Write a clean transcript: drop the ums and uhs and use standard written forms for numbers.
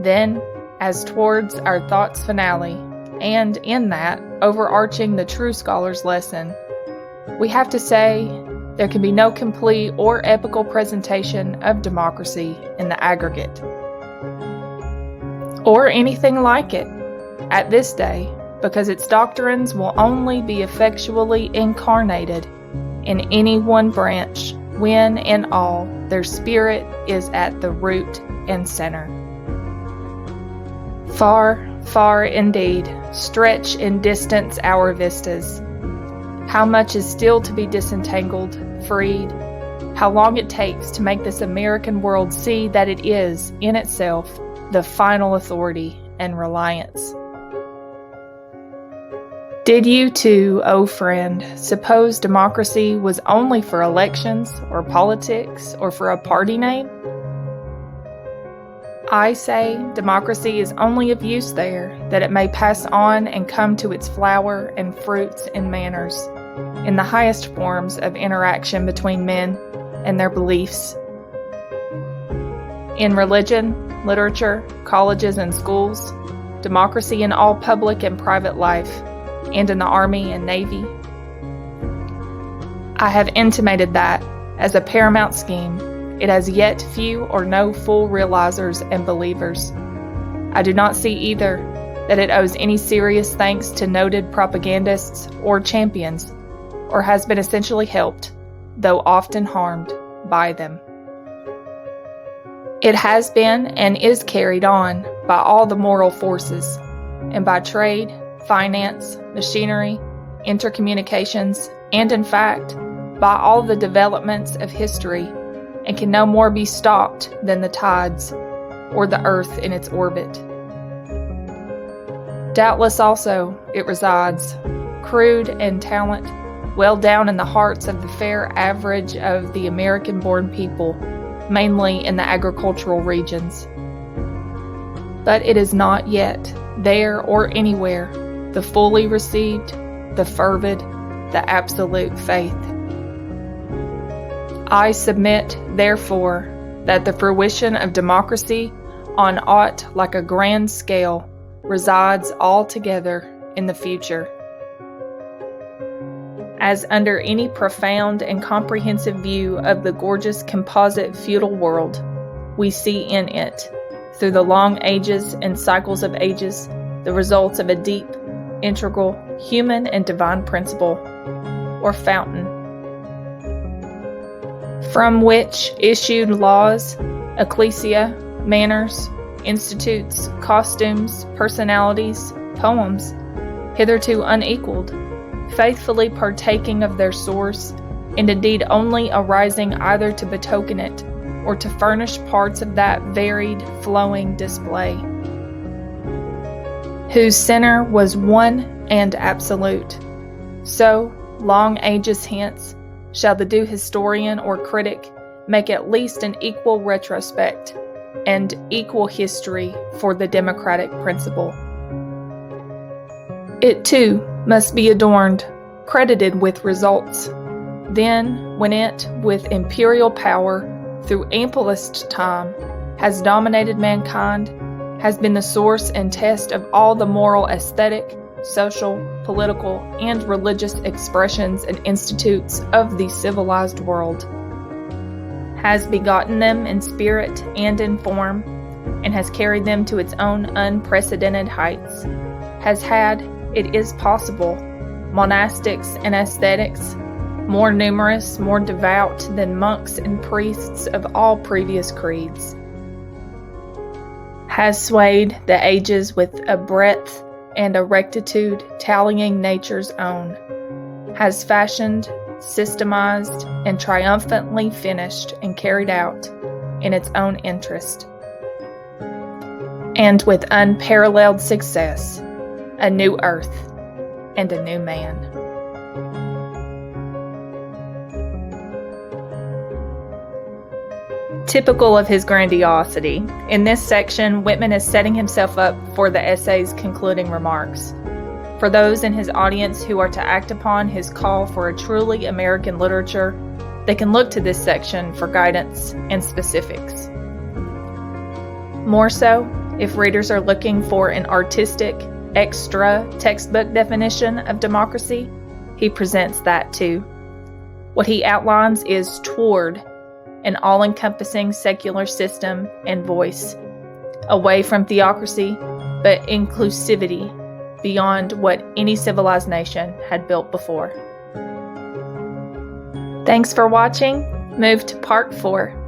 Then, as towards our thought's finale, and in that, overarching the true scholar's lesson, we have to say there can be no complete or epical presentation of democracy in the aggregate, or anything like it at this day, because its doctrines will only be effectually incarnated in any one branch when in all their spirit is at the root and center. Far, far indeed, stretch in distance our vistas. How much is still to be disentangled, freed, how long it takes to make this American world see that it is, in itself, the final authority and reliance. Did you too, O friend, suppose democracy was only for elections or politics or for a party name? I say democracy is only of use there that it may pass on and come to its flower and fruits and manners in the highest forms of interaction between men and their beliefs. In religion, literature, colleges and schools, democracy in all public and private life, and in the Army and Navy. I have intimated that, as a paramount scheme, it has yet few or no full realizers and believers. I do not see either that it owes any serious thanks to noted propagandists or champions, or has been essentially helped, though often harmed, by them. It has been and is carried on by all the moral forces, and by trade, finance, machinery, intercommunications, and in fact, by all the developments of history, and can no more be stopped than the tides, or the earth in its orbit. Doubtless also it resides, crude in talent, well down in the hearts of the fair average of the American-born people, mainly in the agricultural regions. But it is not yet, there or anywhere, the fully received, the fervid, the absolute faith. I submit, therefore, that the fruition of democracy on aught like a grand scale resides altogether in the future. As under any profound and comprehensive view of the gorgeous composite feudal world, we see in it, through the long ages and cycles of ages, the results of a deep, integral, human and divine principle, or fountain, from which issued laws, ecclesia, manners, institutes, costumes, personalities, poems, hitherto unequaled, faithfully partaking of their source, and indeed only arising either to betoken it, or to furnish parts of that varied, flowing display, whose center was one and absolute. So, long ages hence, shall the due historian or critic make at least an equal retrospect and equal history for the democratic principle. It too must be adorned, credited with results. Then, when it, with imperial power, through amplest time, has dominated mankind, has been the source and test of all the moral, aesthetic, social, political, and religious expressions and institutes of the civilized world, has begotten them in spirit and in form, and has carried them to its own unprecedented heights, has had, it is possible, monastics and ascetics, more numerous, more devout than monks and priests of all previous creeds, has swayed the ages with a breadth and a rectitude tallying nature's own, has fashioned, systemized, and triumphantly finished and carried out, in its own interest, and with unparalleled success, a new earth and a new man. Typical of his grandiosity, in this section, Whitman is setting himself up for the essay's concluding remarks. For those in his audience who are to act upon his call for a truly American literature, they can look to this section for guidance and specifics. More so, If readers are looking for an artistic, extra textbook definition of democracy, he presents that too. What he outlines is toward an all-encompassing secular system and voice, away from theocracy, but inclusivity beyond what any civilized nation had built before. Thanks for watching. Move to Part 4.